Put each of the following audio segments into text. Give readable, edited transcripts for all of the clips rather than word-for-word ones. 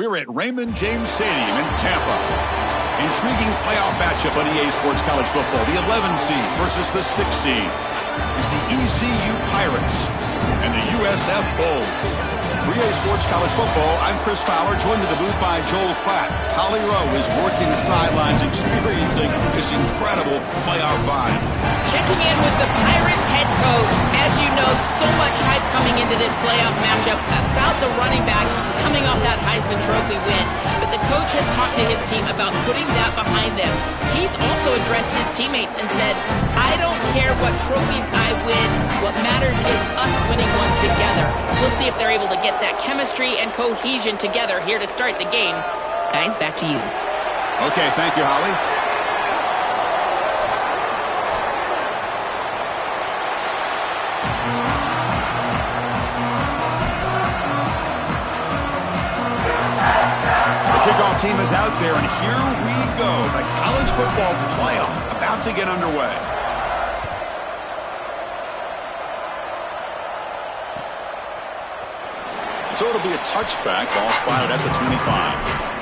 We're at Raymond James Stadium in Tampa. Intriguing playoff matchup on EA Sports College Football. The 11 seed versus the 6 seed is the ECU Pirates and the USF Bulls. For EA Sports College Football, I'm Chris Fowler, joined in the booth by Joel Klatt. Holly Rowe is working the sidelines, experiencing this incredible playoff vibe. Checking in with the Pirates head coach. As you know, so much hype coming into this playoff matchup about the running back coming off that Heisman Trophy win. But the coach has talked to his team about putting that behind them. He's also addressed his teammates and said, I don't care what trophies I win. What matters is us winning one together. We'll see if they're able to get that chemistry and cohesion together here to start the game. Guys, back to you. Okay, thank you, Holly. Kickoff team is out there, and here we go. The college football playoff about to get underway. So it'll be a touchback, ball spotted at the 25.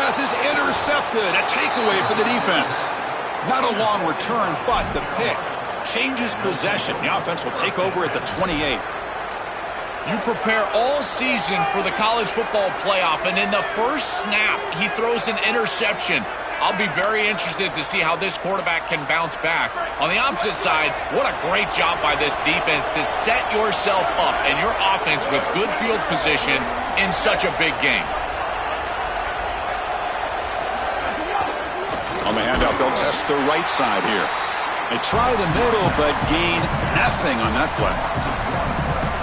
Is intercepted. A takeaway for the defense. Not a long return, but the pick changes possession. The offense will take over at the 28. You prepare all season for the college football playoff, and in the first snap, he throws an interception. I'll be very interested to see how this quarterback can bounce back. On the opposite side, what a great job by this defense to set yourself up and your offense with good field position in such a big game. On the handout, they'll test the right side here. They try the middle, but gain nothing on that play.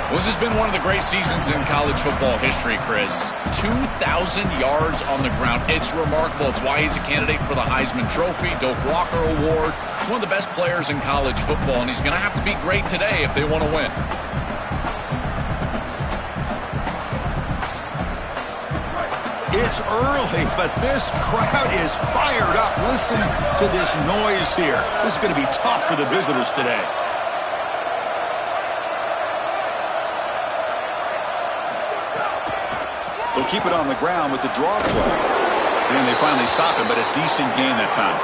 This has been one of the great seasons in college football history, Chris. 2,000 yards on the ground. It's remarkable. It's why he's a candidate for the Heisman Trophy, Doak Walker Award. He's one of the best players in college football, and he's going to have to be great today if they want to win. It's early, but this crowd is fired up. Listen to this noise here. This is going to be tough for the visitors today. They'll keep it on the ground with the draw play. And they finally stop him, but a decent gain that time.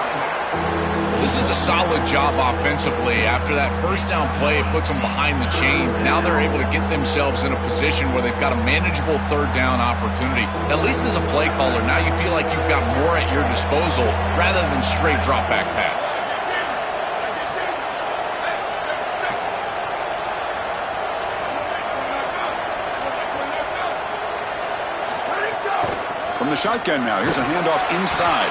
This is a solid job offensively. After that first down play, it puts them behind the chains. Now they're able to get themselves in a position where they've got a manageable third down opportunity. At least as a play caller, now you feel like you've got more at your disposal rather than straight drop back pass. From the shotgun now, here's a handoff inside.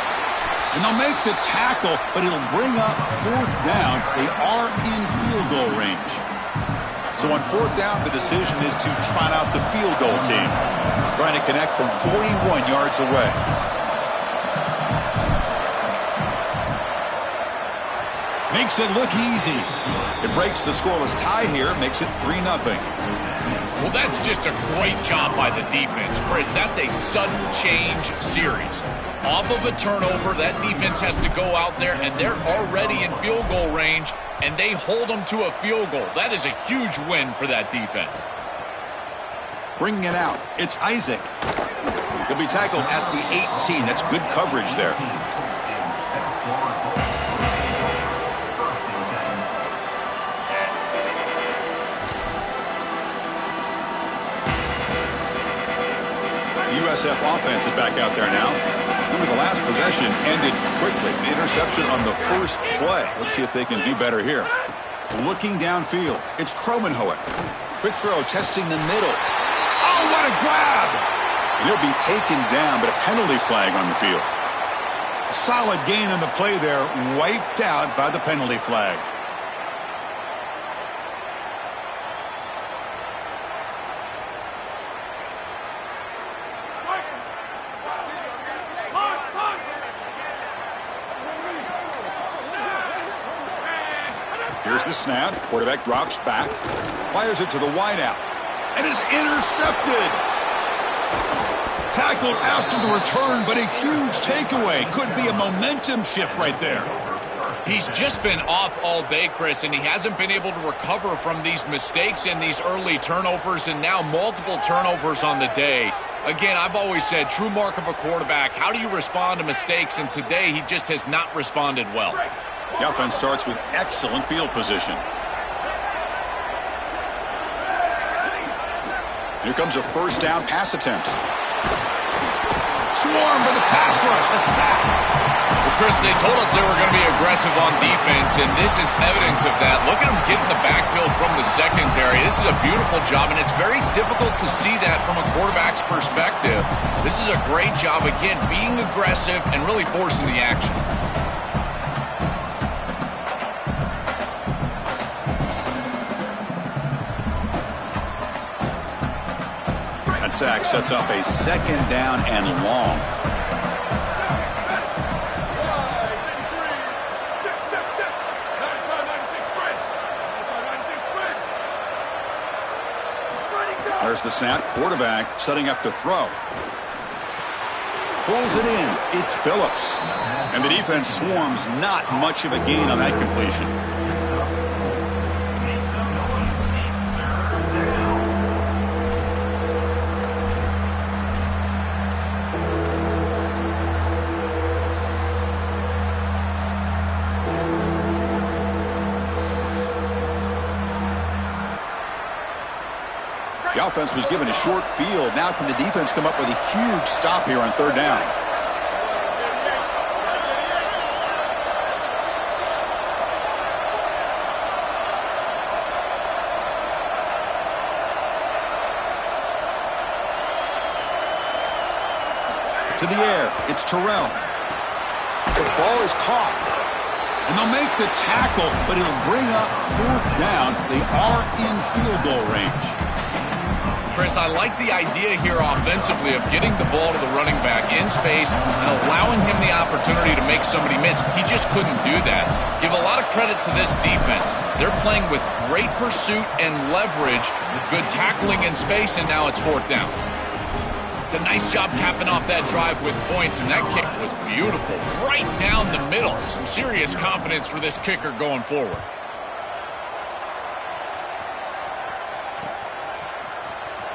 And they'll make the tackle, but it'll bring up fourth down. They are in field goal range. So on fourth down, the decision is to trot out the field goal team. Trying to connect from 41 yards away. Makes it look easy. It breaks the scoreless tie here, makes it 3-0. Well, that's just a great job by the defense, Chris. That's a sudden change series. Off of a turnover, that defense has to go out there, and they're already in field goal range, and they hold them to a field goal. That is a huge win for that defense. Bringing it out, it's Isaac. He'll be tackled at the 18. That's good coverage there. USF offense is back out there now. Remember, the last possession ended quickly. The interception on the first play. Let's see if they can do better here. Looking downfield, it's Kromenhoek. Quick throw, testing the middle. Oh, what a grab! And he'll be taken down, but a penalty flag on the field. Solid gain on the play there, wiped out by the penalty flag. Here's the snap. Quarterback drops back. Fires it to the wideout. And is intercepted. Tackled after the return, but a huge takeaway. Could be a momentum shift right there. He's just been off all day, Chris, and he hasn't been able to recover from these mistakes and these early turnovers, and now multiple turnovers on the day. Again, I've always said, true mark of a quarterback, how do you respond to mistakes? And today, he just has not responded well. The offense starts with excellent field position. Here comes a first down pass attempt. Swarmed by the pass rush, a sack. Well, Chris, they told us they were going to be aggressive on defense, and this is evidence of that. Look at them get in the backfield from the secondary. This is a beautiful job, and it's very difficult to see that from a quarterback's perspective. This is a great job, again, being aggressive and really forcing the action. Sack sets up a second down and long. There's the snap. Quarterback setting up to throw. Pulls it in. It's Phillips. And the defense swarms. Not much of a gain on that completion. The offense was given a short field. Now can the defense come up with a huge stop here on third down? To the air. It's Terrell. The ball is caught. And they'll make the tackle, but it'll bring up fourth down. They are in field goal range. Chris, I like the idea here offensively of getting the ball to the running back in space and allowing him the opportunity to make somebody miss. He just couldn't do that. Give a lot of credit to this defense. They're playing with great pursuit and leverage, good tackling in space, and now it's fourth down. It's a nice job capping off that drive with points, and that kick was beautiful. Right down the middle. Some serious confidence for this kicker going forward.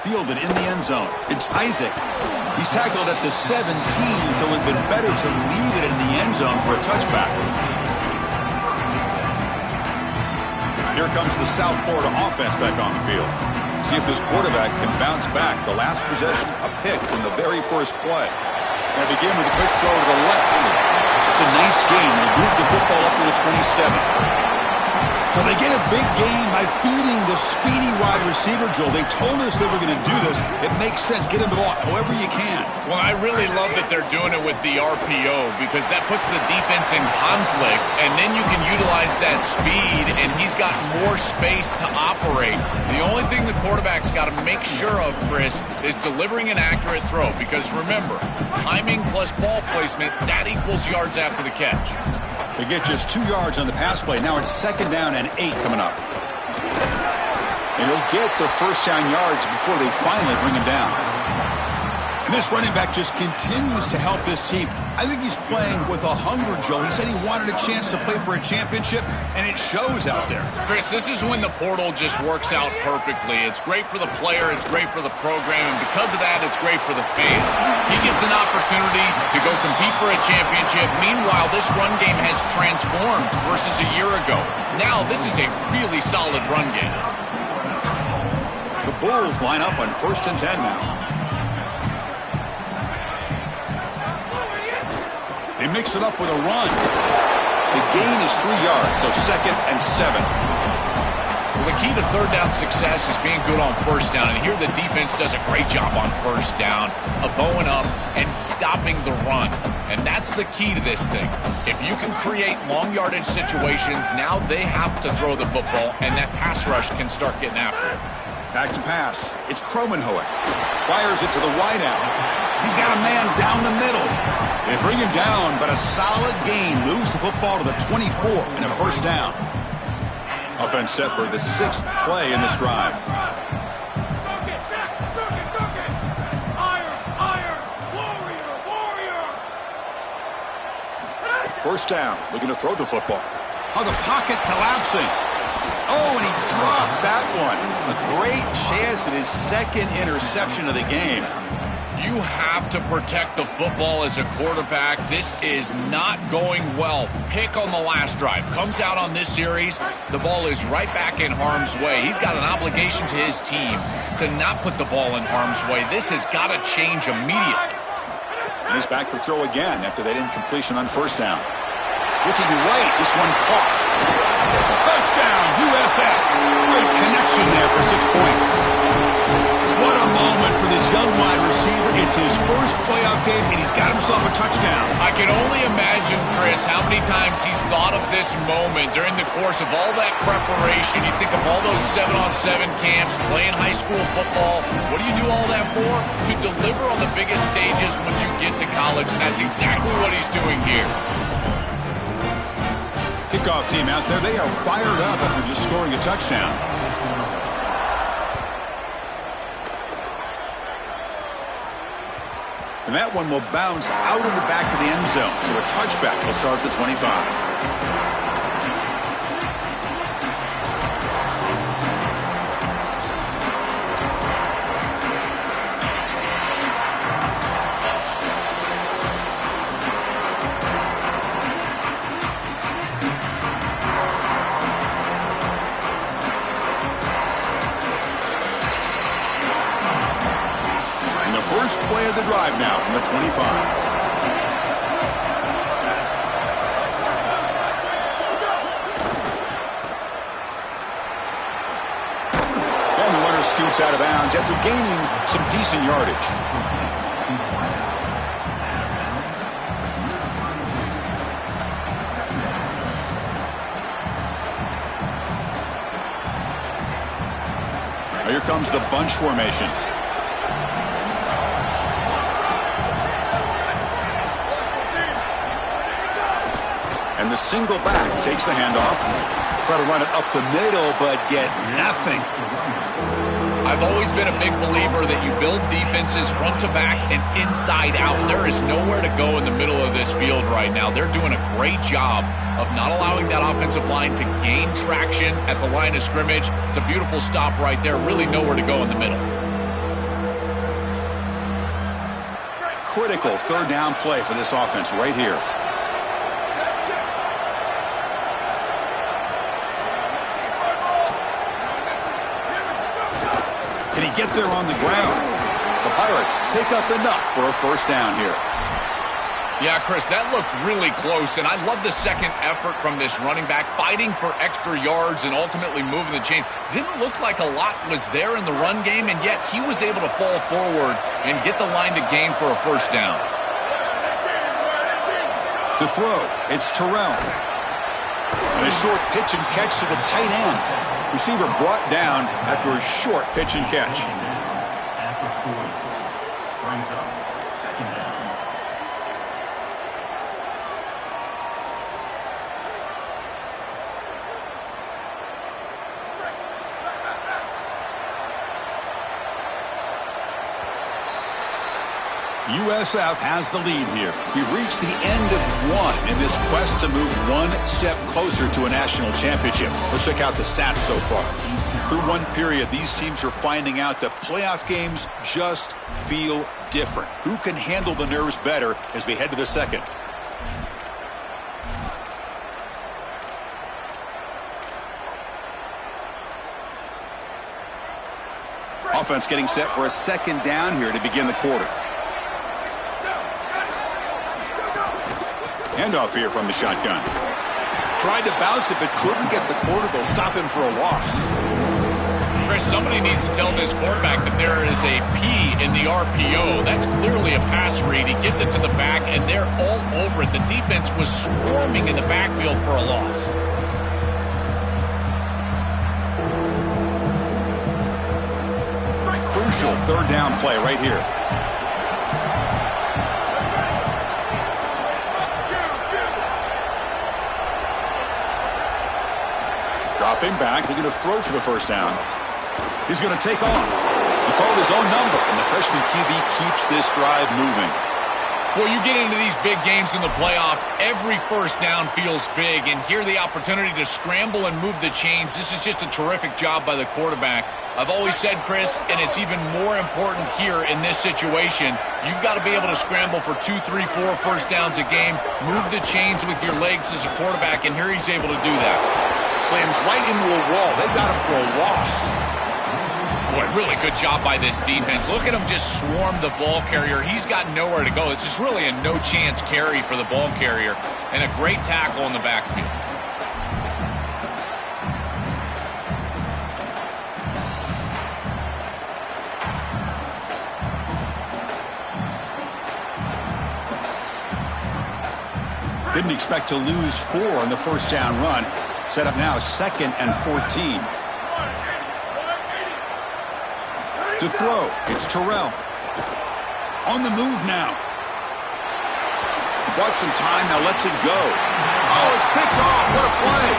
Fielded in the end zone. It's Isaac. He's tackled at the 17, so it would have been better to leave it in the end zone for a touchback. Here comes the South Florida offense back on the field. See if this quarterback can bounce back. The last possession, a pick from the very first play. Going to begin with a quick throw to the left. It's a nice gain. They move the football up to the 27. So they get a big gain by feeding the speedy wide receiver, Joel. They told us they were going to do this. It makes sense. Get him the ball however you can. Well, I really love that they're doing it with the RPO because that puts the defense in conflict, and then you can utilize that speed, and he's got more space to operate. The only thing the quarterback's got to make sure of, Chris, is delivering an accurate throw because, remember, timing plus ball placement, that equals yards after the catch. They get just 2 yards on the pass play. Now it's second down and 8 coming up. And he'll get the first down yards before they finally bring him down. And this running back just continues to help this team. I think he's playing with a hunger, Joe. He said he wanted a chance to play for a championship, and it shows out there. Chris, this is when the portal just works out perfectly. It's great for the player, it's great for the program, and because of that, it's great for the fans. He gets an opportunity to go compete for a championship. Meanwhile, this run game has transformed versus a year ago. Now, this is a really solid run game. The Bulls line up on 1st and 10 now. They mix it up with a run. The gain is 3 yards, so 2nd and 7. Well, the key to third down success is being good on first down, and here the defense does a great job on first down, bowing up and stopping the run. And that's the key to this thing. If you can create long yardage situations, now they have to throw the football, and that pass rush can start getting after it. Back to pass. It's Kromenhoek. Fires it to the wideout. He's got a man down the middle. They bring him down, but a solid gain moves the football to the 24 and a first down. Offense set for the 6th play in this drive. First down, looking to throw the football. Oh, the pocket collapsing. Oh, and he dropped that one. A great chance at his second interception of the game. You have to protect the football as a quarterback. This is not going well. Pick on the last drive. Comes out on this series. The ball is right back in harm's way. He's got an obligation to his team to not put the ball in harm's way. This has got to change immediately. And he's back to throw again after that incompletion on first down. Looking right, this one caught. Touchdown, USF. Great connection there for 6 points. What a moment for this young wide receiver. It's his first playoff game, and he's got himself a touchdown. I can only imagine, Chris, how many times he's thought of this moment during the course of all that preparation. You think of all those 7-on-7 camps, playing high school football. What do you do all that for? To deliver on the biggest stages once you get to college, and that's exactly what he's doing here. Kickoff team out there. They are fired up after just scoring a touchdown. And that one will bounce out of the back of the end zone. So a touchback will start at the 25. First play of the drive now from the 25. And the runner scoots out of bounds after gaining some decent yardage. Now here comes the bunch formation. And the single back takes the handoff. Try to run it up the middle, but get nothing. I've always been a big believer that you build defenses front to back and inside out. There is nowhere to go in the middle of this field right now. They're doing a great job of not allowing that offensive line to gain traction at the line of scrimmage. It's a beautiful stop right there. Really nowhere to go in the middle. Critical third down play for this offense right here. Can he get there on the ground? The Pirates pick up enough for a first down here. Yeah, Chris, that looked really close, and I love the second effort from this running back, fighting for extra yards and ultimately moving the chains. Didn't look like a lot was there in the run game, and yet he was able to fall forward and get the line to gain for a first down. To throw, it's Terrell. And a short pitch and catch to the tight end. Receiver brought down after a short pitch and catch. USF has the lead here. We've reached the end of one in this quest to move one step closer to a national championship. Let's check out the stats so far. Through one period, these teams are finding out that playoff games just feel different. Who can handle the nerves better as we head to the second? Offense getting set for a second down here to begin the quarter. Handoff here from the shotgun. Tried to bounce it, but couldn't get the quarter. They'll stop him for a loss. Chris, somebody needs to tell this quarterback that there is a P in the RPO. That's clearly a pass read. He gets it to the back, and they're all over it. The defense was swarming in the backfield for a loss. Crucial third down play right here. Dropping back, looking to throw for the first down. He's going to take off. He called his own number, and the freshman QB keeps this drive moving. Well, you get into these big games in the playoff, every first down feels big, and here the opportunity to scramble and move the chains. This is just a terrific job by the quarterback. I've always said, Chris, and it's even more important here in this situation, you've got to be able to scramble for 2, 3, 4 first downs a game, move the chains with your legs as a quarterback, and here he's able to do that. Slams right into a wall. They got him for a loss. Boy, really good job by this defense. Look at him just swarm the ball carrier. He's got nowhere to go. This is really a no-chance carry for the ball carrier, and a great tackle in the backfield. Didn't expect to lose 4 on the first down run. Set up now 2nd and 14. To throw, it's Terrell. On the move now. Bought some time, now lets it go. Oh, it's picked off. What a play.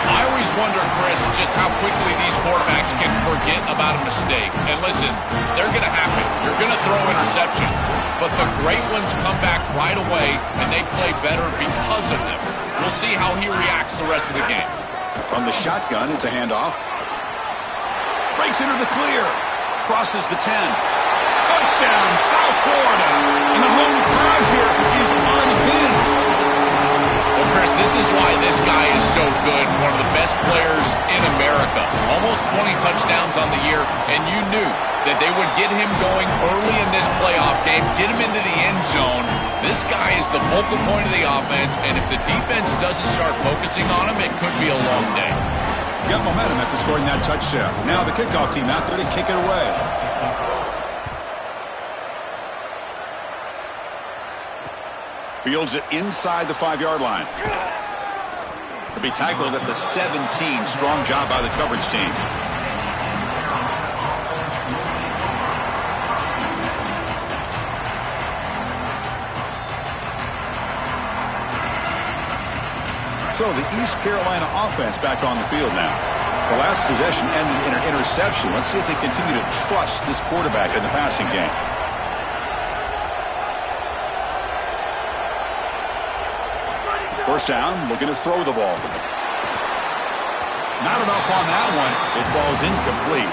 I always wonder, Chris, just how quickly these quarterbacks can forget about a mistake. And listen, they're going to happen. You're going to throw interceptions. But the great ones come back right away, and they play better because of them. We'll see how he reacts the rest of the game. From the shotgun, it's a handoff. Breaks into the clear. Crosses the 10. Touchdown, South Florida. And the home crowd here is unhinged. Well, Chris, this is why this guy is so good. One of the best players in America. Almost 20 touchdowns on the year, and you knew that they would get him going early in this playoff game, get him into the end zone. This guy is the focal point of the offense, and if the defense doesn't start focusing on him, it could be a long day. Got momentum after scoring that touchdown. Now the kickoff team out there to kick it away. Fields it inside the 5-yard line. He'll be tackled at the 17. Strong job by the coverage team. So the East Carolina offense back on the field now. The last possession ended in an interception. Let's see if they continue to trust this quarterback in the passing game. First down, looking to throw the ball. Not enough on that one. It falls incomplete.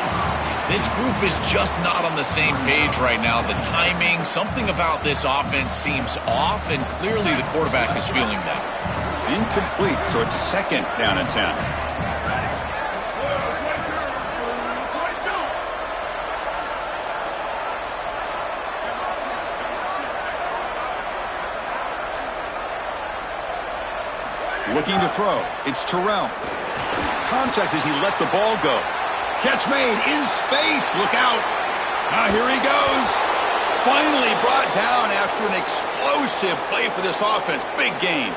This group is just not on the same page right now. The timing, something about this offense seems off, and clearly the quarterback is feeling that. Incomplete, so it's 2nd down and 10. Looking to throw. It's Terrell. Contact as he let the ball go. Catch made in space. Look out. Here he goes. Finally brought down after an explosive play for this offense. Big gain.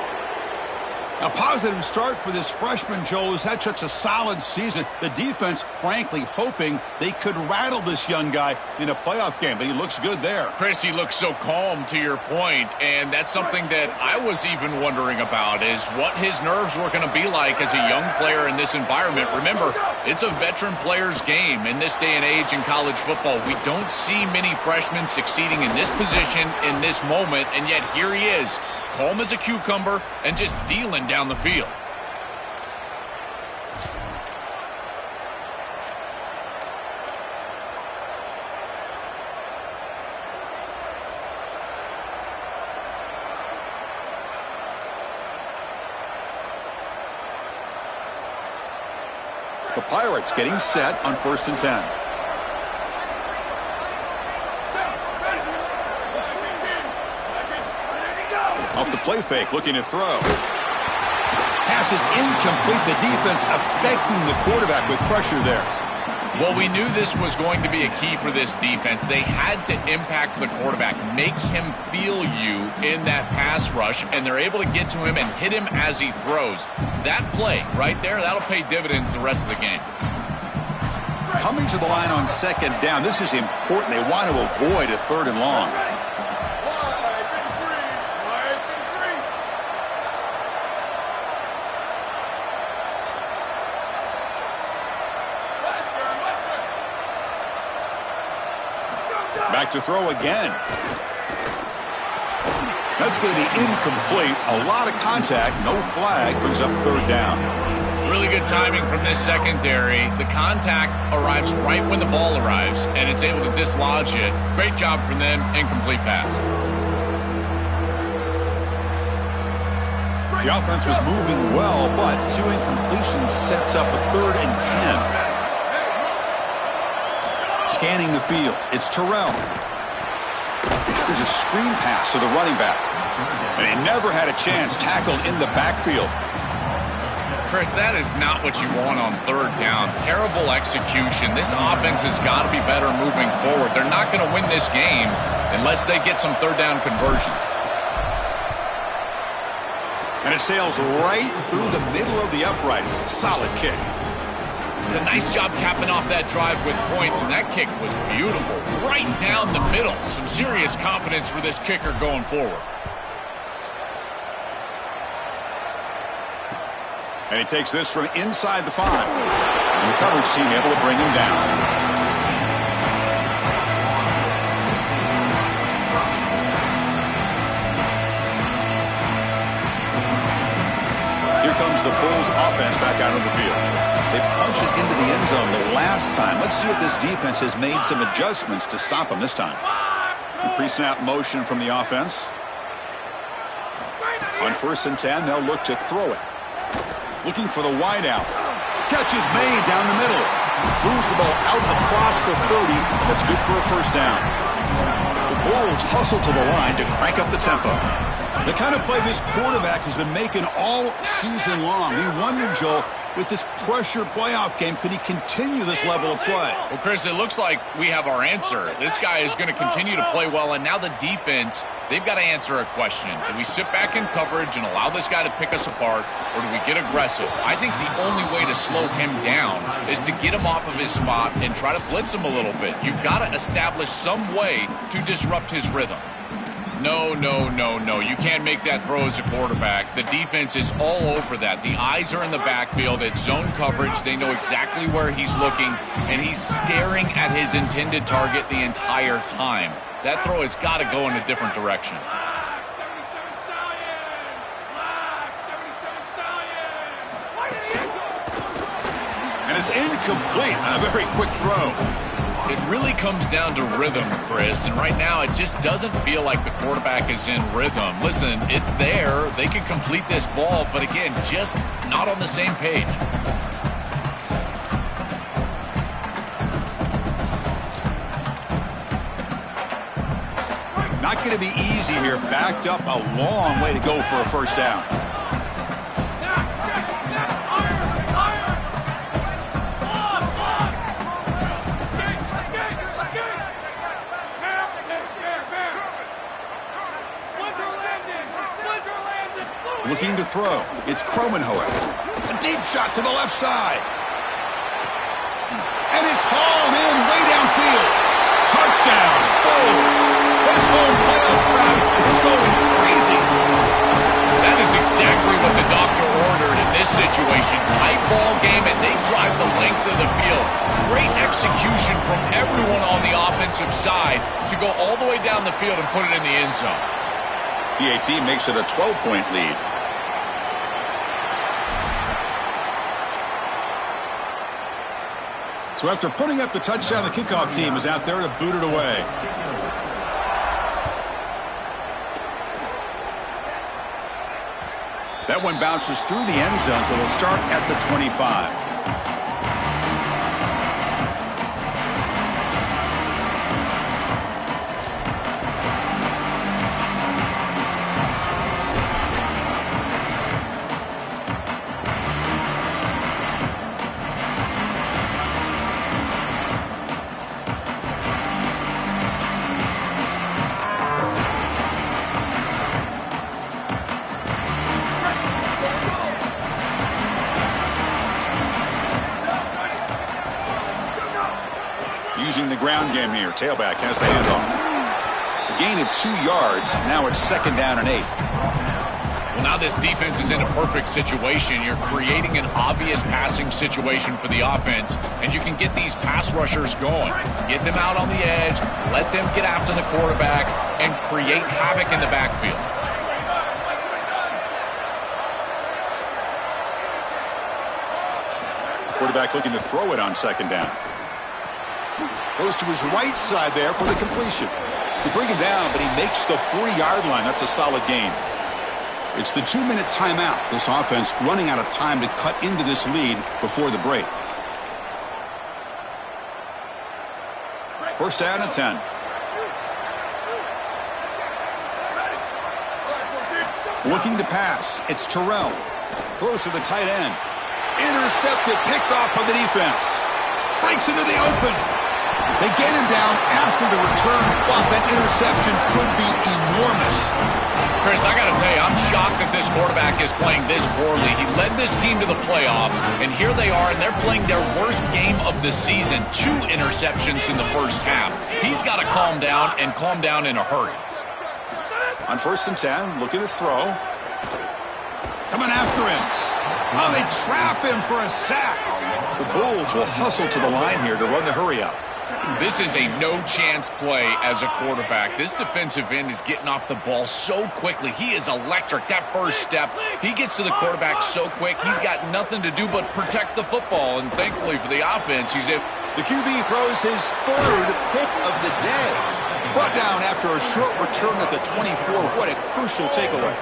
A positive start for this freshman, Joe, who's had such a solid season. The defense, frankly, hoping they could rattle this young guy in a playoff game, but he looks good there. Chris, he looks so calm, to your point, and that's something that I was even wondering about, is what his nerves were going to be like as a young player in this environment. Remember, it's a veteran player's game in this day and age in college football. We don't see many freshmen succeeding in this position in this moment, and yet here he is. Calm as a cucumber and just dealing down the field. The Pirates getting set on 1st and 10. Off the play fake, looking to throw. Pass is incomplete. The defense affecting the quarterback with pressure there. Well, we knew this was going to be a key for this defense. They had to impact the quarterback, make him feel you in that pass rush, and they're able to get to him and hit him as he throws. That play right there, that'll pay dividends the rest of the game. Coming to the line on 2nd down, this is important. They want to avoid a 3rd and long. Back to throw again. That's going to be incomplete. A lot of contact, no flag, brings up third down. Really good timing from this secondary. The contact arrives right when the ball arrives, and it's able to dislodge it. Great job from them. Incomplete pass. The offense was moving well, but 2 incompletions sets up a 3rd and 10. Scanning the field, it's Terrell. There's a screen pass to the running back. And he never had a chance, tackled in the backfield. Chris, that is not what you want on 3rd down. Terrible execution. This offense has got to be better moving forward. They're not going to win this game unless they get some 3rd down conversions. And it sails right through the middle of the uprights. Solid kick. It's a nice job capping off that drive with points, and that kick was beautiful. Right down the middle. Some serious confidence for this kicker going forward. And he takes this from inside the 5. And the coverage team able to bring him down. Here comes the Bulls offense back out of the field. They punched it into the end zone the last time. Let's see if this defense has made some adjustments to stop them this time. Pre-snap motion from the offense. On 1st and 10, they'll look to throw it. Looking for the wide out. Catch is made down the middle. Moves the ball out across the 30. That's good for a 1st down. The Bulls hustle to the line to crank up the tempo. The kind of play this quarterback has been making all season long. We wondered, Joel, with this pressure playoff game, could he continue this level of play? Well, Chris, it looks like we have our answer. This guy is going to continue to play well, and now the defense, they've got to answer a question. Do we sit back in coverage and allow this guy to pick us apart, or do we get aggressive? I think the only way to slow him down is to get him off of his spot and try to blitz him a little bit. You've got to establish some way to disrupt his rhythm. No. You can't make that throw as a quarterback. The defense is all over that. The eyes are in the backfield. It's zone coverage. They know exactly where he's looking, and he's staring at his intended target the entire time. That throw has got to go in a different direction. And it's incomplete on a very quick throw. It really comes down to rhythm, Chris, and right now it just doesn't feel like the quarterback is in rhythm. Listen, it's there. They can complete this ball, but again, just not on the same page. Not going to be easy here. Backed up a long way to go for a 1st down. Looking to throw. It's Cromenhoek. A deep shot to the left side. And it's hauled in way downfield. Touchdown, Bulls. This home playoff crowd is going crazy. That is exactly what the doctor ordered in this situation. Tight ball game, and they drive the length of the field. Great execution from everyone on the offensive side to go all the way down the field and put it in the end zone. PAT makes it a 12-point lead. So after putting up the touchdown, the kickoff team is out there to boot it away. That one bounces through the end zone, so they'll start at the 25. Using the ground game here. Tailback has the handoff. A gain of 2 yards. Now it's 2nd down and 8. Well, now this defense is in a perfect situation. You're creating an obvious passing situation for the offense, and you can get these pass rushers going. Get them out on the edge, let them get after the quarterback, and create havoc in the backfield. Quarterback looking to throw it on second down. Goes to his right side there for the completion. They bring him down, but he makes the 40-yard line. That's a solid gain. It's the 2-minute timeout. This offense running out of time to cut into this lead before the break. First down and 10. Looking to pass. It's Terrell. Throws to the tight end. Intercepted, picked off by the defense. Breaks into the open. They get him down after the return, but that interception could be enormous. Chris, I got to tell you, I'm shocked that this quarterback is playing this poorly. He led this team to the playoff, and here they are, and they're playing their worst game of the season. 2 interceptions in the first half. He's got to calm down, and calm down in a hurry. On first and 10, looking to throw. Coming after him. Oh, they trap him for a sack. The Bulls will hustle to the line here to run the hurry up. This is a no-chance play as a quarterback. This defensive end is getting off the ball so quickly. He is electric. That first step, he gets to the quarterback so quick, he's got nothing to do but protect the football. And thankfully for the offense, he's able. The QB throws his 3rd pick of the day. Brought down after a short return at the 24. What a crucial takeaway.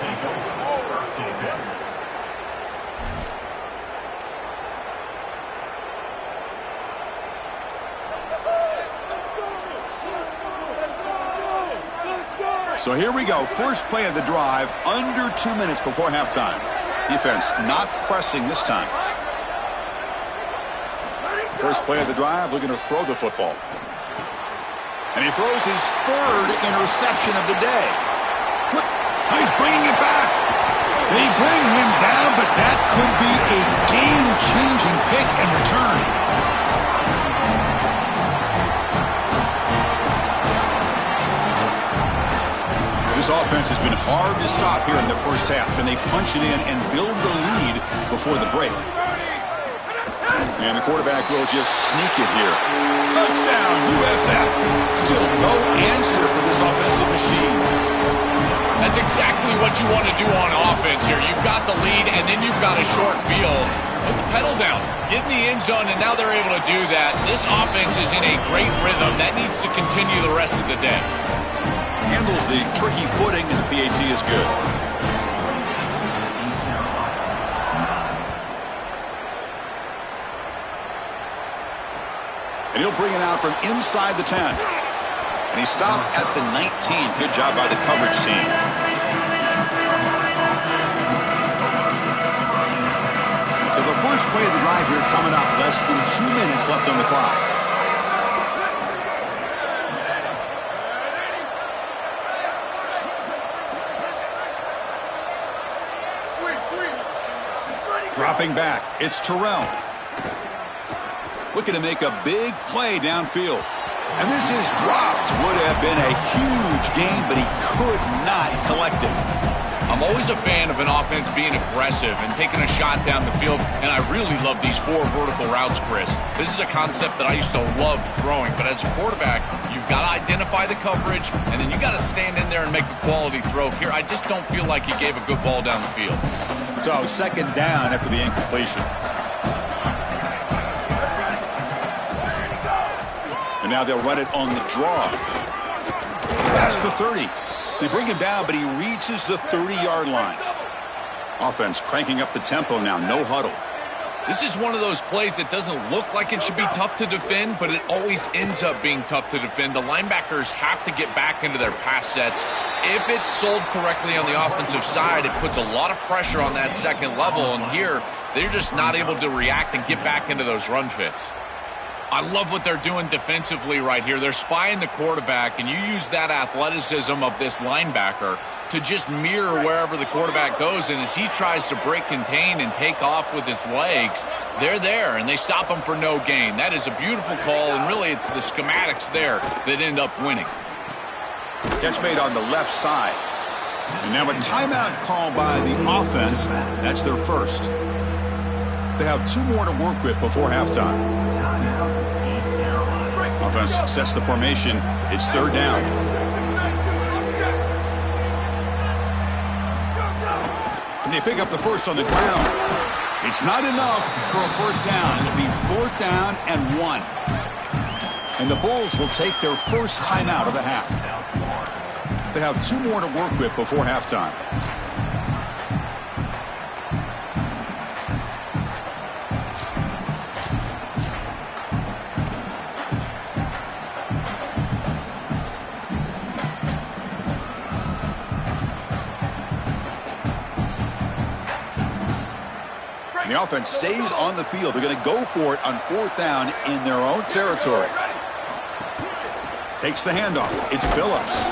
So here we go. First play of the drive, under 2 minutes before halftime. Defense not pressing this time. First play of the drive, looking to throw the football. And he throws his 3rd interception of the day. He's bringing it back. They bring him down, but that could be a game-changing pick and return. This offense has been hard to stop here in the first half, and they punch it in and build the lead before the break. And the quarterback will just sneak it here. Touchdown, USF. Still no answer for this offensive machine. That's exactly what you want to do on offense here. You've got the lead, and then you've got a short field. Put the pedal down. Get in the end zone, and now they're able to do that. This offense is in a great rhythm. That needs to continue the rest of the day. Handles the tricky footing, and the PAT is good. And he'll bring it out from inside the 10. And he stopped at the 19. Good job by the coverage team. So the first play of the drive here coming up. Less than 2 minutes left on the clock. Dropping back, it's Terrell. Looking to make a big play downfield. And this is dropped. Would have been a huge game, but he could not collect it. I'm always a fan of an offense being aggressive and taking a shot down the field, and I really love these 4 vertical routes, Chris. This is a concept that I used to love throwing, but as a quarterback, you've got to identify the coverage, and then you got to stand in there and make a quality throw. Here, I just don't feel like he gave a good ball down the field. So second down after the incompletion. And now they'll run it on the draw. That's the 30. They bring him down, but he reaches the 30-yard line. Offense cranking up the tempo now. No huddle. This is one of those plays that doesn't look like it should be tough to defend, but it always ends up being tough to defend. The linebackers have to get back into their pass sets. If it's sold correctly on the offensive side, it puts a lot of pressure on that second level, and here they're just not able to react and get back into those run fits. I love what they're doing defensively right here. They're spying the quarterback, and you use that athleticism of this linebacker to just mirror wherever the quarterback goes. And as he tries to break contain and take off with his legs, they're there, and they stop him for no gain. That is a beautiful call, and really it's the schematics there that end up winning. Catch made on the left side. And now a timeout call by the offense. That's their first. They have 2 more to work with before halftime. Offense sets the formation. It's third down. And they pick up the first on the ground. It's not enough for a first down. It'll be 4th down and 1. And the Bulls will take their first timeout of the half. They have 2 more to work with before halftime. The offense stays on the field. They're going to go for it on 4th down in their own territory. Takes the handoff. It's Phillips.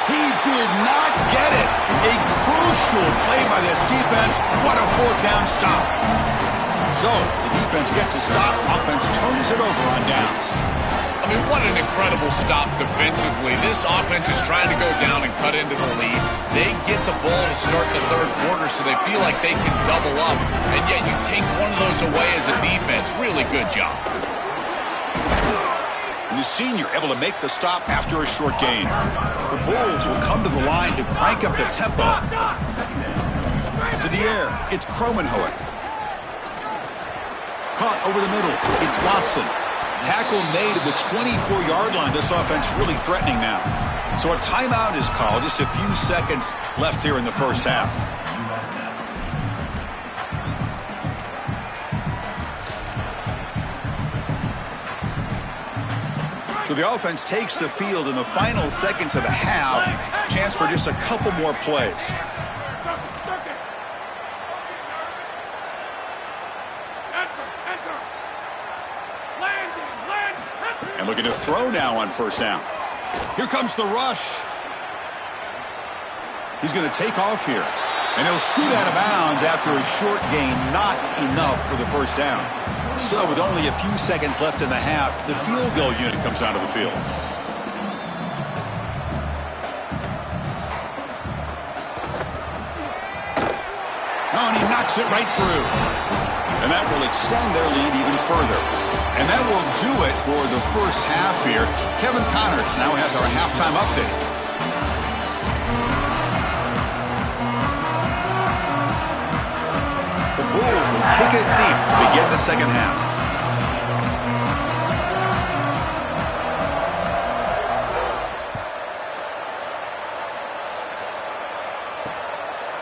He did not get it. A crucial play by this defense. What a 4th down stop. So the defense gets a stop. Offense turns it over on downs. I mean, what an incredible stop defensively. This offense is trying to go down and cut into the lead. They get the ball to start the 3rd quarter, so they feel like they can double up. And yet you take one of those away as a defense. Really good job. The senior able to make the stop after a short gain. The Bulls will come to the line to crank up the tempo. To the air, it's Kromenhoek. Caught over the middle, it's Watson. Tackle made at the 24-yard line. This offense really threatening now. So a timeout is called. Just a few seconds left here in the first half. So the offense takes the field in the final seconds of the half. Chance for just a couple more plays. And looking to throw now on 1st down. Here comes the rush. He's going to take off here. And he'll scoot out of bounds after a short gain. Not enough for the 1st down. So with only a few seconds left in the half, the field goal unit comes out of the field. Oh, and he knocks it right through. And that will extend their lead even further. And that will do it for the first half here. Kevin Connors now has our halftime update. The Bulls will kick it deep to begin the second half.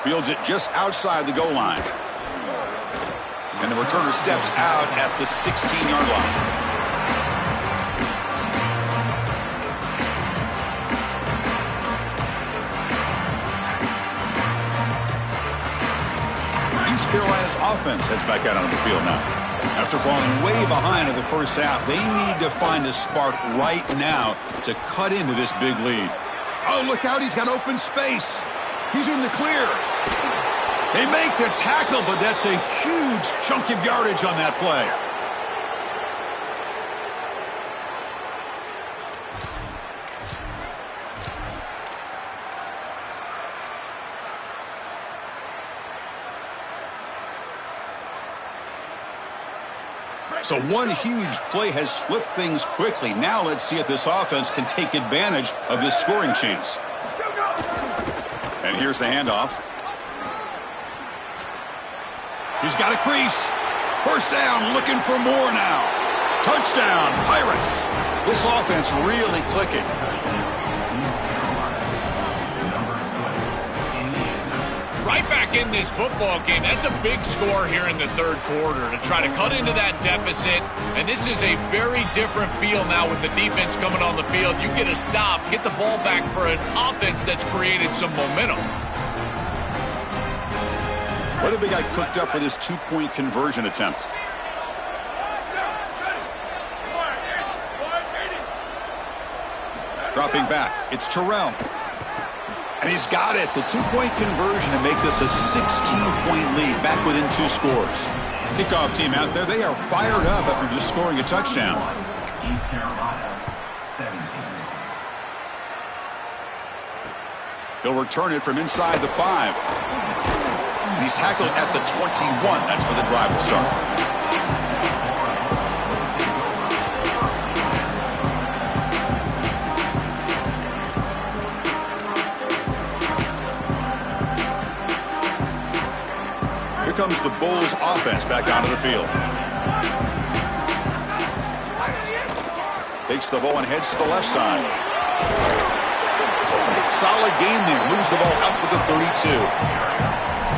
Fields it just outside the goal line. And the returner steps out at the 16-yard line. East Carolina's offense heads back out onto the field now. After falling way behind in the first half, they need to find a spark right now to cut into this big lead. Oh, look out, he's got open space. He's in the clear. They make the tackle, but that's a huge chunk of yardage on that play. So one huge play has flipped things quickly. Now let's see if this offense can take advantage of this scoring chance. And here's the handoff. He's got a crease. 1st down, looking for more now. Touchdown, Pirates. This offense really clicking. Right back in this football game. That's a big score here in the 3rd quarter to try to cut into that deficit. And this is a very different feel now with the defense coming on the field. You get a stop, get the ball back for an offense that's created some momentum. What have they got cooked up for this 2-point conversion attempt? Dropping back, it's Terrell. And he's got it. The 2-point conversion to make this a 16-point lead, back within 2 scores. Kickoff team out there, they are fired up after just scoring a touchdown. East Carolina, 17. He'll return it from inside the 5. And he's tackled at the 21. That's where the drive will start. Here comes the Bulls his offense back onto the field. Takes the ball and heads to the left side. Solid gain there. Moves the ball up to the 32.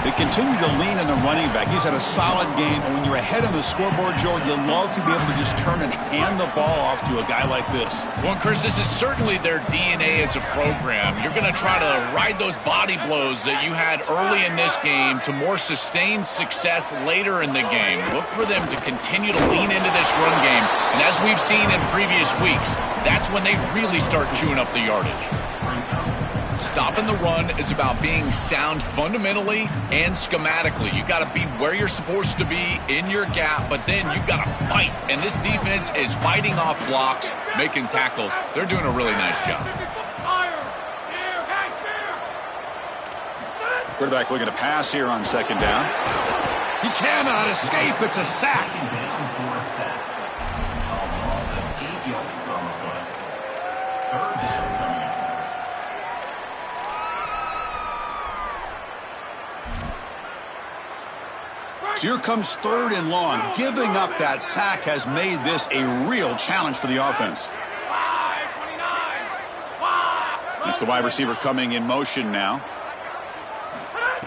They continue to lean on the running back. He's had a solid game. And when you're ahead on the scoreboard, Joe, you love to be able to just turn and hand the ball off to a guy like this. Well, Chris, this is certainly their DNA as a program. You're going to try to ride those body blows that you had early in this game to more sustained success later in the game. Look for them to continue to lean into this run game. And as we've seen in previous weeks, that's when they really start chewing up the yardage. Stopping the run is about being sound fundamentally and schematically. You got to be where you're supposed to be in your gap, but then you got to fight. And this defense is fighting off blocks, making tackles. They're doing a really nice job. Quarterback looking to pass here on second down. He cannot escape. It's a sack. So here comes 3rd and long. Giving up that sack has made this a real challenge for the offense. It's the wide receiver coming in motion now.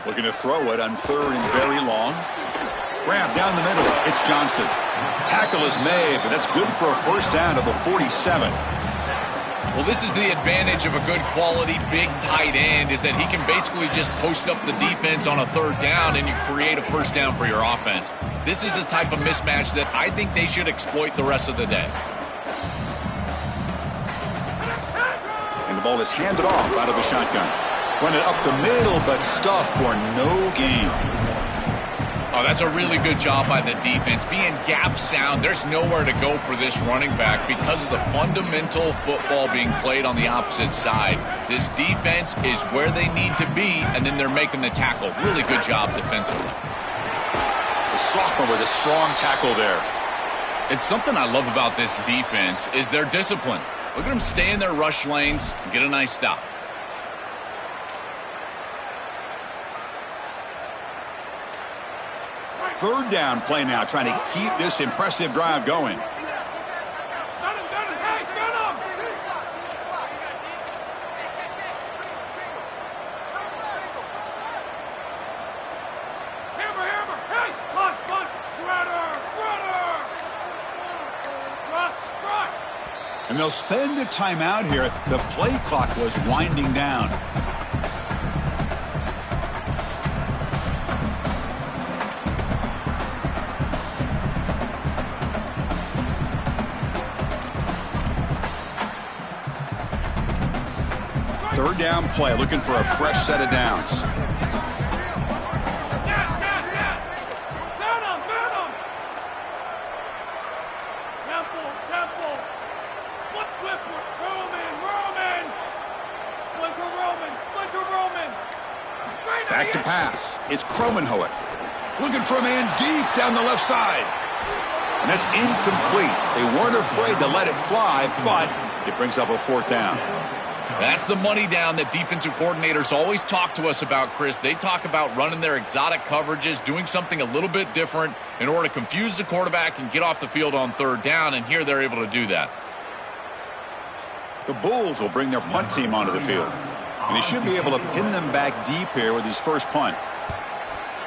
Looking to throw it on 3rd and very long. Grab down the middle. It's Johnson. Tackle is made, but that's good for a first down to the 47. Well, this is the advantage of a good quality big tight end, is that he can basically just post up the defense on a 3rd down and you create a first down for your offense. This is the type of mismatch that I think they should exploit the rest of the day. And the ball is handed off out of the shotgun. Run it up the middle, but stuffed for no gain. Oh, that's a really good job by the defense. Being gap sound, there's nowhere to go for this running back because of the fundamental football being played on the opposite side. This defense is where they need to be, and then they're making the tackle. Really good job defensively. The sophomore with a strong tackle there. It's something I love about this defense is their discipline. Look at them stay in their rush lanes and get a nice stop. Third down play now, trying to keep this impressive drive going. And they'll spend a timeout here. The play clock was winding down. Third down play, looking for a fresh set of downs. Back to pass. It's Cromenhoek. Looking for a man deep down the left side. And that's incomplete. They weren't afraid to let it fly, but it brings up a 4th down. That's the money down that defensive coordinators always talk to us about, Chris. They talk about running their exotic coverages, doing something a little bit different in order to confuse the quarterback and get off the field on 3rd down, and here they're able to do that. The Bulls will bring their punt team onto the field. And he should be able to pin them back deep here with his first punt.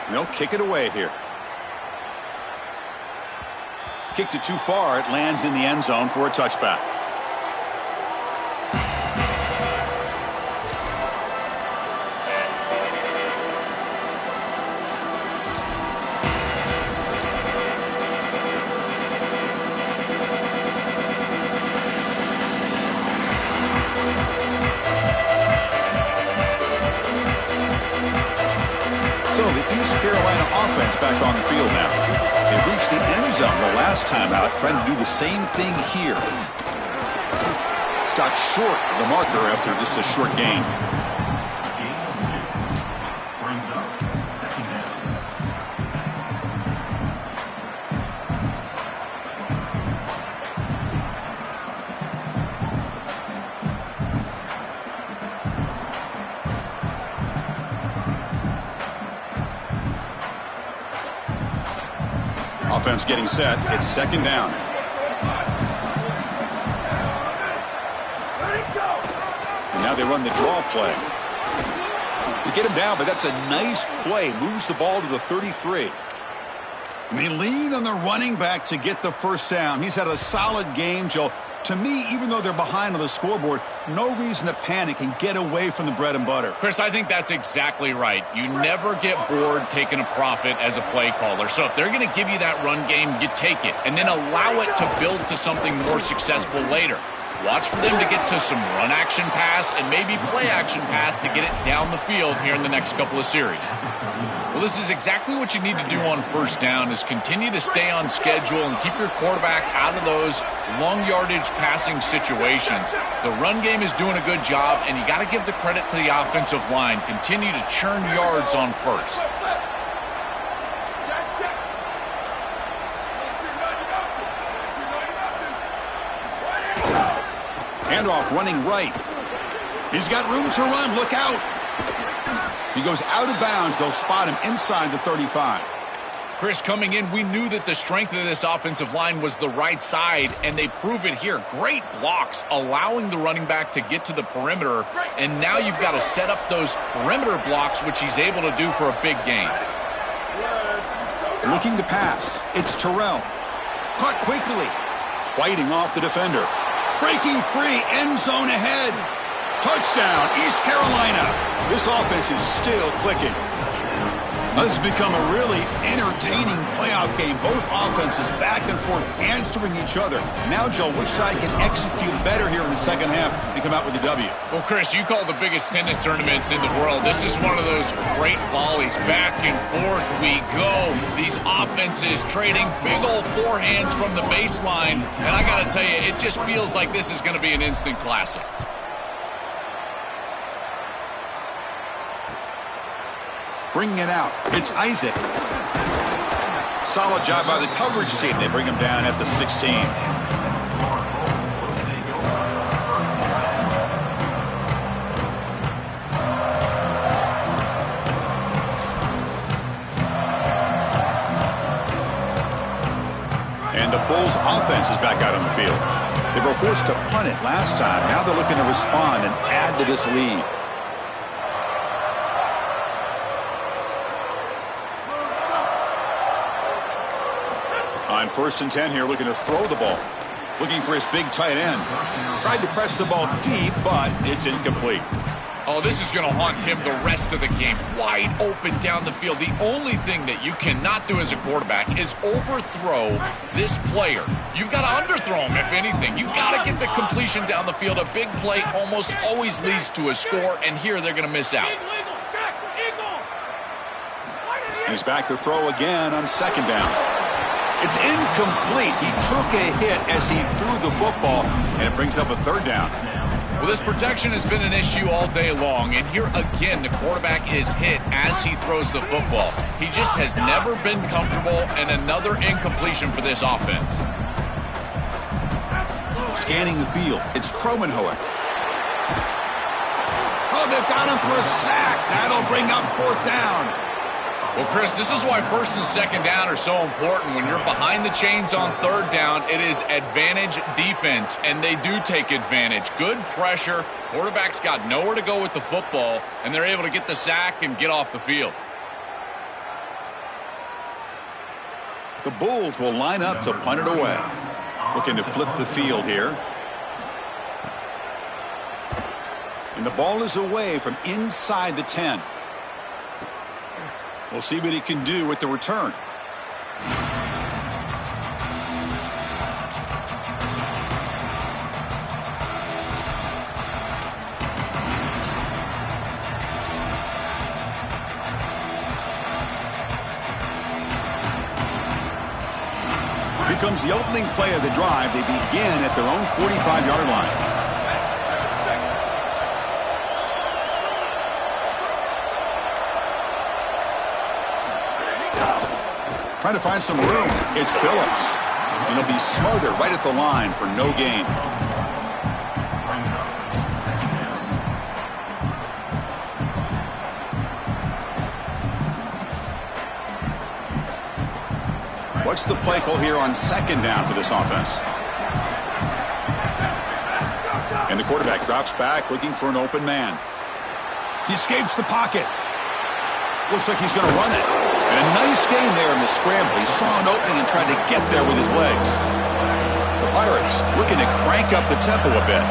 And they'll kick it away here. Kicked it too far. It lands in the end zone for a touchback. Back on the field now. They reached the end zone the last time out, trying to do the same thing here. Stopped short of the marker after just a short gain. Brings up 2nd down. offense getting set. It's second down. And now they run the draw play. They get him down, but that's a nice play. Moves the ball to the 33. And they lean on the running back to get the first down. He's had a solid game, Joe. To me, even though they're behind on the scoreboard, no reason to panic and get away from the bread and butter. Chris, I think that's exactly right. You never get bored taking a profit as a play caller. So if they're going to give you that run game, you take it. And then allow it to build to something more successful later. Watch for them to get to some run action pass and maybe play action pass to get it down the field here in the next couple of series. Well, this is exactly what you need to do on first down is continue to stay on schedule and keep your quarterback out of those long yardage passing situations. The run game is doing a good job, and you got to give the credit to the offensive line. Continue to churn yards on first. Handoff running right. He's got room to run. Look out. He goes out of bounds. They'll spot him inside the 35. Chris, coming in, we knew that the strength of this offensive line was the right side, and they prove it here. Great blocks, allowing the running back to get to the perimeter, and now you've got to set up those perimeter blocks, which he's able to do for a big gain. Looking to pass. It's Terrell. Caught quickly. Fighting off the defender. Breaking free. End zone ahead. Touchdown, East Carolina. This offense is still clicking. This has become a really entertaining playoff game. Both offenses back and forth answering each other. Now, Joe, which side can execute better here in the second half and come out with a W? Well, Chris, you call the biggest tennis tournaments in the world. This is one of those great volleys. Back and forth we go. These offenses trading big old forehands from the baseline. And I got to tell you, it just feels like this is going to be an instant classic. Bringing it out. It's Isaac. Solid job by the coverage team. They bring him down at the 16. And the Bulls offense is back out on the field. They were forced to punt it last time. Now they're looking to respond and add to this lead. On 1st and 10 here, looking to throw the ball. Looking for his big tight end. Tried to press the ball deep, but it's incomplete. Oh, this is going to haunt him the rest of the game. Wide open down the field. The only thing that you cannot do as a quarterback is overthrow this player. You've got to underthrow him, if anything. You've got to get the completion down the field. A big play almost always leads to a score, and here they're going to miss out. He's back to throw again on 2nd down. It's incomplete. He took a hit as he threw the football, and it brings up a 3rd down. Well, this protection has been an issue all day long, and here again the quarterback is hit as he throws the football. He just has never been comfortable, and another incompletion for this offense. Scanning the field, it's Kromenhoek. Oh, they've got him for a sack. That'll bring up 4th down. Well, Chris, this is why 1st and 2nd down are so important. When you're behind the chains on 3rd down, it is advantage defense, and they do take advantage. Good pressure. Quarterback's got nowhere to go with the football, and they're able to get the sack and get off the field. The Bulls will line up to punt it away. Looking to flip the field here. And the ball is away from inside the 10. We'll see what he can do with the return. Here comes the opening play of the drive. They begin at their own 45-yard line. Trying to find some room. It's Phillips. And he'll be smothered right at the line for no gain. What's the play call here on second down for this offense? And the quarterback drops back looking for an open man. He escapes the pocket. Looks like he's going to run it. And a nice gain there in the scramble. He saw an opening and tried to get there with his legs. The Pirates looking to crank up the tempo a bit.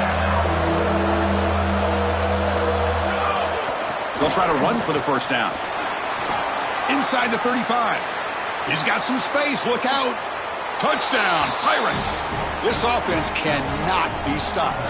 They'll try to run for the first down. Inside the 35. He's got some space. Look out. Touchdown, Pirates. This offense cannot be stopped.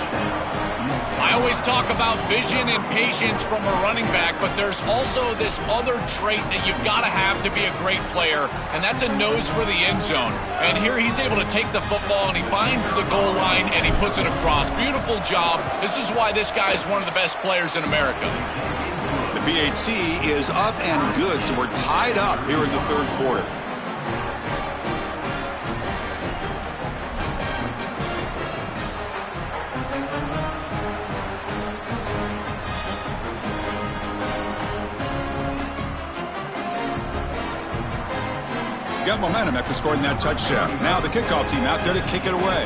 I always talk about vision and patience from a running back, but there's also this other trait that you've got to have to be a great player, and that's a nose for the end zone. And here he's able to take the football, and he finds the goal line, and he puts it across. Beautiful job. This is why this guy is one of the best players in America. The PAT is up and good, so we're tied up here in the third quarter. Got momentum after scoring that touchdown. Now the kickoff team out there to kick it away.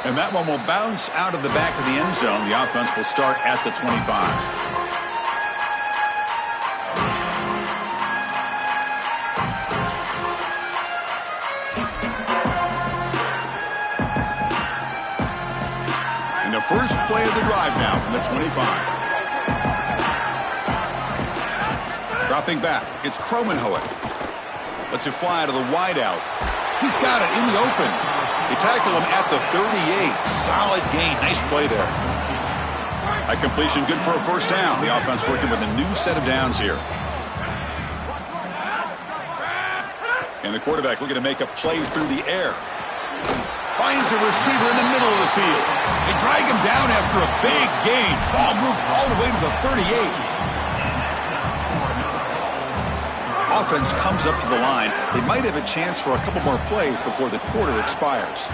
And that one will bounce out of the back of the end zone. The offense will start at the 25. First play of the drive now from the 25. Dropping back, it's Kromenhoek. Lets it fly to the wideout. He's got it in the open. They tackle him at the 38. Solid gain. Nice play there. A completion good for a first down. The offense working with a new set of downs here. And the quarterback looking to make a play through the air. Finds a receiver in the middle of the field. They drag him down after a big gain. Ball moved all the way to the 38. Offense comes up to the line. They might have a chance for a couple more plays before the quarter expires.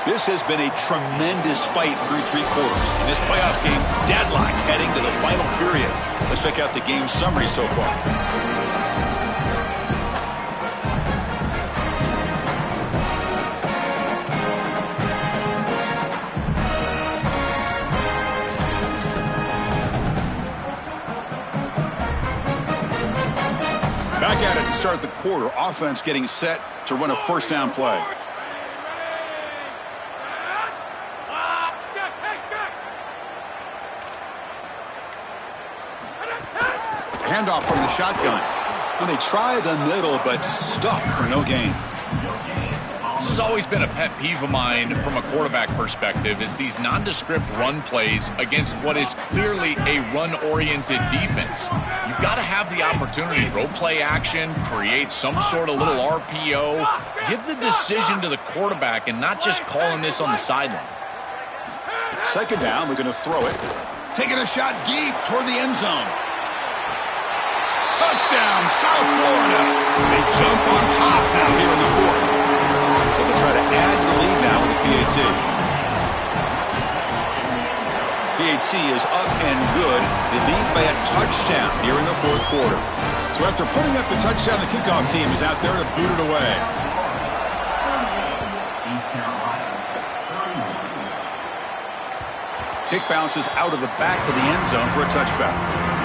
This has been a tremendous fight through three quarters. In this playoff game, deadlocked heading to the final period. Let's check out the game summary so far. Back at it to start the quarter. Offense getting set to run a first down play. Handoff from the shotgun. And they try the middle, but stuck for no gain. This has always been a pet peeve of mine from a quarterback perspective, is these nondescript run plays against what is clearly a run-oriented defense. You've got to have the opportunity to throw play action, create some sort of little RPO, give the decision to the quarterback and not just calling this on the sideline. Second down, we're going to throw it. Taking a shot deep toward the end zone. Touchdown, South Florida. They jump on top now here in the fourth. So they'll try to add to the lead now with the PAT. PAT is up and good. They lead by a touchdown here in the fourth quarter. So after putting up the touchdown, the kickoff team is out there to boot it away. Kick bounces out of the back of the end zone for a touchback.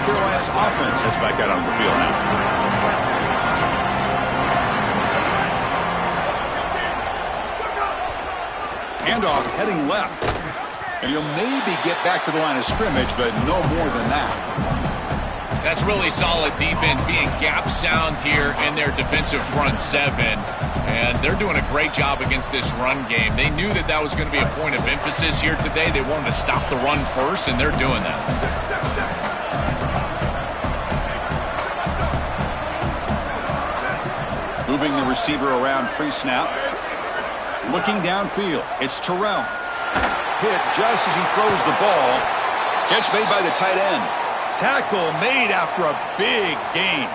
Carolina's offense heads back out on the field now. Handoff heading left. And he'll maybe get back to the line of scrimmage, but no more than that. That's really solid defense, being gap sound here in their defensive front seven. And they're doing a great job against this run game. They knew that that was going to be a point of emphasis here today. They wanted to stop the run first, and they're doing that. Moving the receiver around pre-snap. Looking downfield. It's Terrell. Hit just as he throws the ball. Catch made by the tight end. Tackle made after a big gain.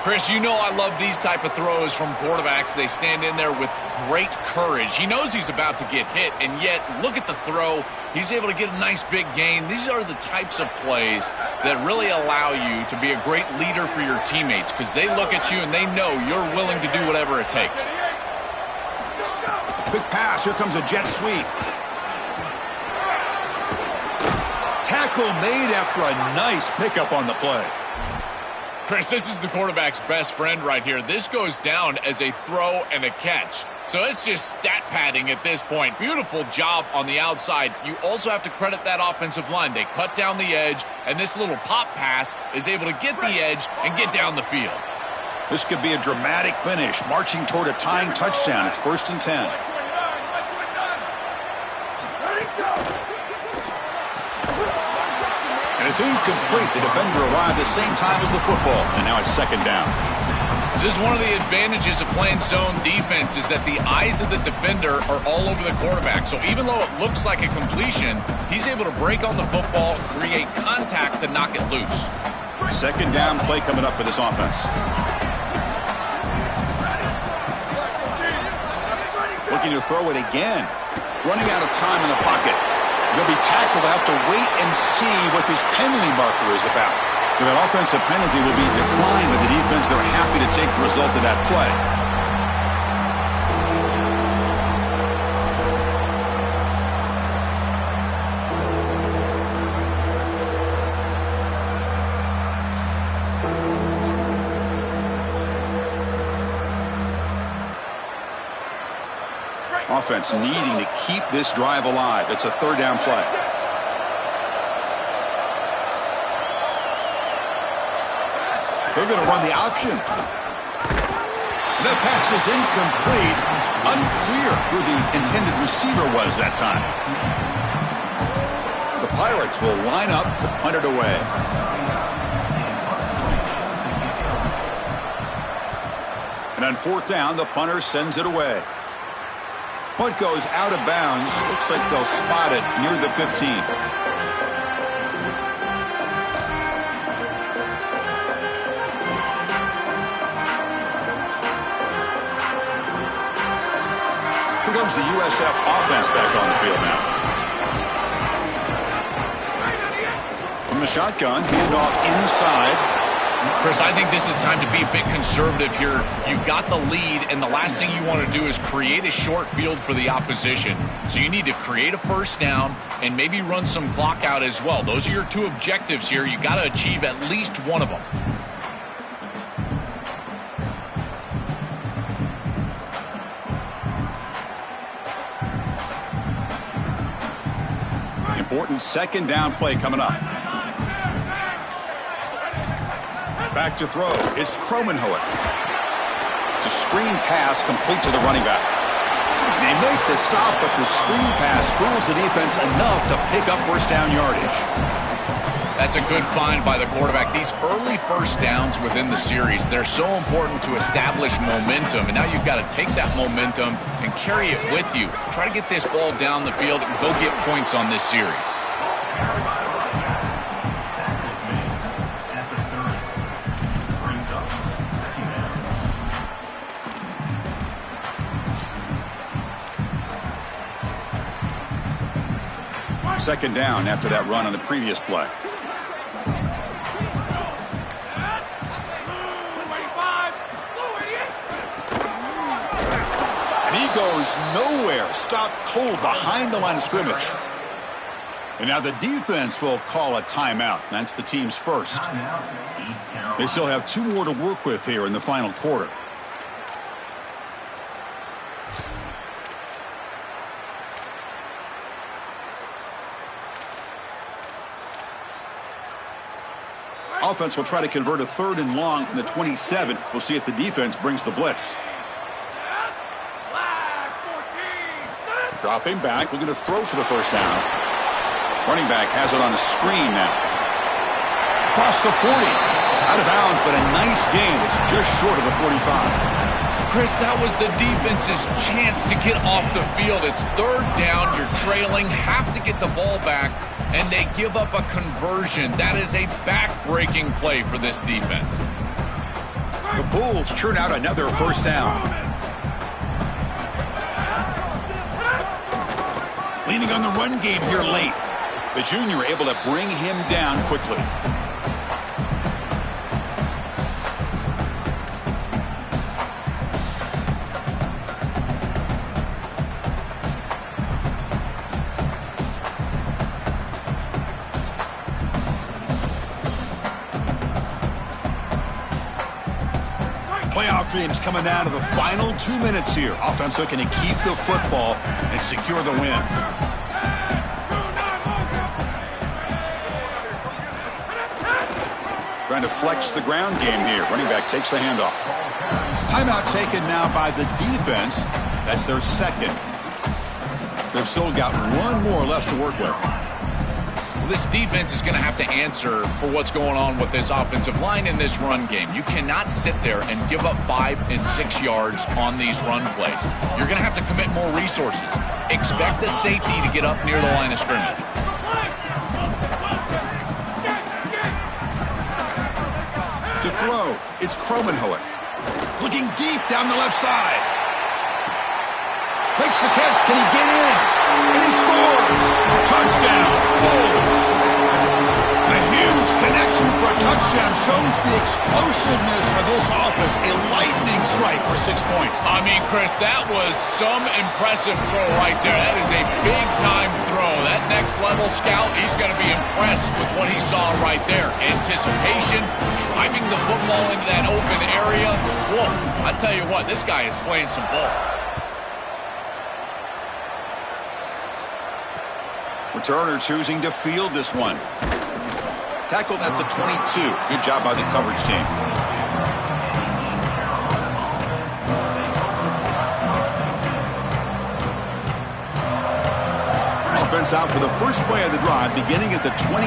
Chris, you know I love these type of throws from quarterbacks. They stand in there with great courage. He knows he's about to get hit, and yet look at the throw. He's able to get a nice big gain. These are the types of plays that really allow you to be a great leader for your teammates because they look at you and they know you're willing to do whatever it takes. Quick pass. Here comes a jet sweep. Tackle made after a nice pickup on the play. Chris, this is the quarterback's best friend right here. This goes down as a throw and a catch. So it's just stat padding at this point. Beautiful job on the outside. You also have to credit that offensive line. They cut down the edge, and this little pop pass is able to get the edge and get down the field. This could be a dramatic finish, marching toward a tying touchdown. It's 1st and 10. And it's incomplete. The defender arrived at the same time as the football, and now it's 2nd down. This is one of the advantages of playing zone defense is that the eyes of the defender are all over the quarterback. So even though it looks like a completion, he's able to break on the football, create contact to knock it loose. 2nd down play coming up for this offense. Looking to throw it again. Running out of time in the pocket. He'll be tackled. They'll have to wait and see what this penalty marker is about. So that offensive penalty will be declined by the defense. They're happy to take the result of that play. Offense needing to keep this drive alive. It's a 3rd down play. They're going to run the option. The pass is incomplete. Unclear who the intended receiver was that time. The Pirates will line up to punt it away. And on 4th down, the punter sends it away. Punt goes out of bounds. Looks like they'll spot it near the 15. Here comes the USF offense back on the field now. From the shotgun, handoff inside. Chris, I think this is time to be a bit conservative here. You've got the lead, and the last thing you want to do is create a short field for the opposition. So you need to create a 1st down and maybe run some clock out as well. Those are your 2 objectives here. You've got to achieve at least one of them. Important 2nd down play coming up. Back to throw. It's Cromenhoek. It's a screen pass complete to the running back. They make the stop, but the screen pass fools the defense enough to pick up 1st down yardage. That's a good find by the quarterback. These early 1st downs within the series, they're so important to establish momentum. And now you've got to take that momentum and carry it with you. Try to get this ball down the field and go get points on this series. 2nd down after that run on the previous play. And he goes nowhere. Stopped cold behind the line of scrimmage. And now the defense will call a timeout. That's the team's first. They still have 2 more to work with here in the final quarter. Offense will try to convert a 3rd and long from the 27. We'll see if the defense brings the blitz. Dropping back, looking to throw for the first down. Running back has it on a screen now. Across the 40. Out of bounds, but a nice gain. It's just short of the 45. Chris, that was the defense's chance to get off the field. It's third down. You're trailing, have to get the ball back, and they give up a conversion. That is a back-breaking play for this defense. The Bulls churn out another first down. Leaning on the run game here late. The junior able to bring him down quickly. Playoff dreams coming down to the final 2 minutes here. Offense looking to keep the football and secure the win. Trying to flex the ground game here. Running back takes the handoff. Timeout taken now by the defense. That's their second. They've still got one more left to work with. This defense is going to have to answer for what's going on with this offensive line in this run game. You cannot sit there and give up 5 and 6 yards on these run plays. You're going to have to commit more resources. Expect the safety to get up near the line of scrimmage. To throw, it's Cromenhoek. Looking deep down the left side. Makes the catch. Can he get in? And he scores. Touchdown, Bulls. A huge connection for a touchdown shows the explosiveness of this offense. A lightning strike for 6 points. I mean, Chris, that was some impressive throw right there. That is a big-time throw. That next-level scout, he's going to be impressed with what he saw right there. Anticipation, driving the football into that open area. Whoa, I tell you what, this guy is playing some ball. Returner choosing to field this one. Tackled at the 22. Good job by the coverage team. Offense out for the first play of the drive, beginning at the 22.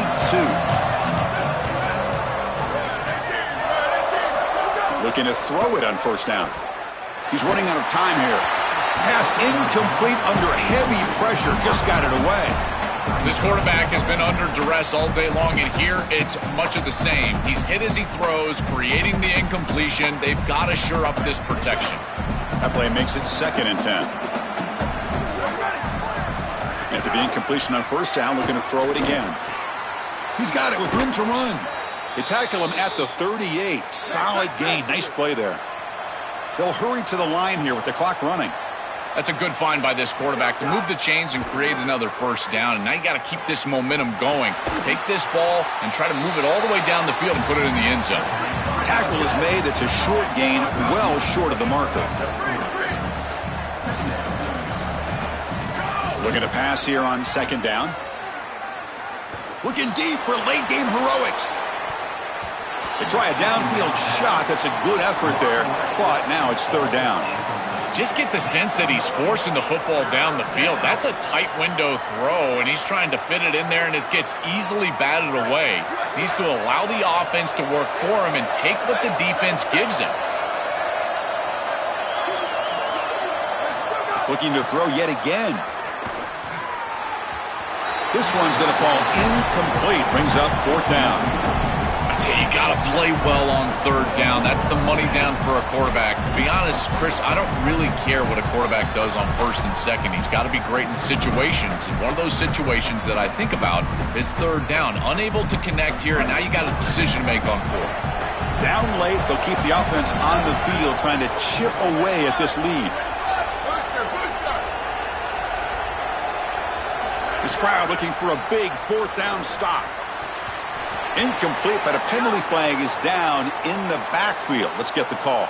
Looking to throw it on first down. He's running out of time here. Pass incomplete under heavy pressure. Just got it away. This quarterback has been under duress all day long, and here it's much of the same. He's hit as he throws, creating the incompletion. They've got to shore up this protection. That play makes it 2nd and 10. After the incompletion on first down, looking to throw it again. He's got it with room to run. They tackle him at the 38. Solid gain. Nice play there. They'll hurry to the line here with the clock running. That's a good find by this quarterback to move the chains and create another first down. And now you got to keep this momentum going. Take this ball and try to move it all the way down the field and put it in the end zone. Tackle is made. That's a short gain, well short of the marker. Looking to pass here on 2nd down. Looking deep for late game heroics. They try a downfield shot. That's a good effort there, but now it's 3rd down. Just get the sense that he's forcing the football down the field. That's a tight window throw, and he's trying to fit it in there, and it gets easily batted away. He needs to allow the offense to work for him and take what the defense gives him. Looking to throw yet again. This one's going to fall incomplete. Brings up 4th down. You got to play well on 3rd down. That's the money down for a quarterback. To be honest, Chris, I don't really care what a quarterback does on 1st and 2nd. He's got to be great in situations. And one of those situations that I think about is 3rd down. Unable to connect here, and now you got a decision to make on 4th. Down late, they'll keep the offense on the field, trying to chip away at this lead. This crowd looking for a big 4th down stop. Incomplete, but a penalty flag is down in the backfield. Let's get the call.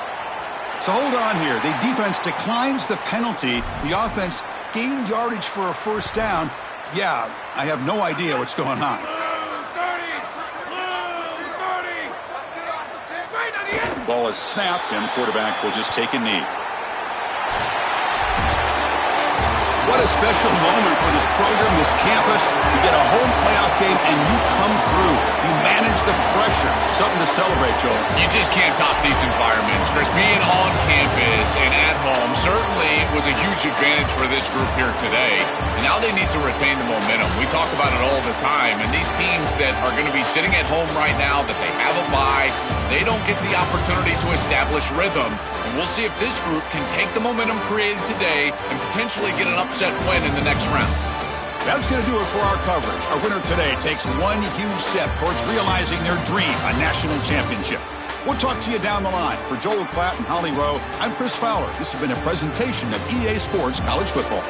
So hold on here. The defense declines the penalty. The offense gained yardage for a first down. Yeah, I have no idea what's going on. Ball is snapped, and the quarterback will just take a knee. What a special moment for this program, this campus. You get a home playoff game, and you come through. You manage the pressure. Something to celebrate, Joel. You just can't top these environments. Chris, being on campus and at home certainly was a huge advantage for this group here today. And now they need to retain the momentum. We talk about it all the time. And these teams that are going to be sitting at home right now, that they have a bye, they don't get the opportunity to establish rhythm. And we'll see if this group can take the momentum created today and potentially get an upset win in the next round. That's going to do it for our coverage. Our winner today takes one huge step towards realizing their dream, a national championship. We'll talk to you down the line. For Joel Klatt and Holly Rowe, I'm Chris Fowler. This has been a presentation of EA Sports College Football.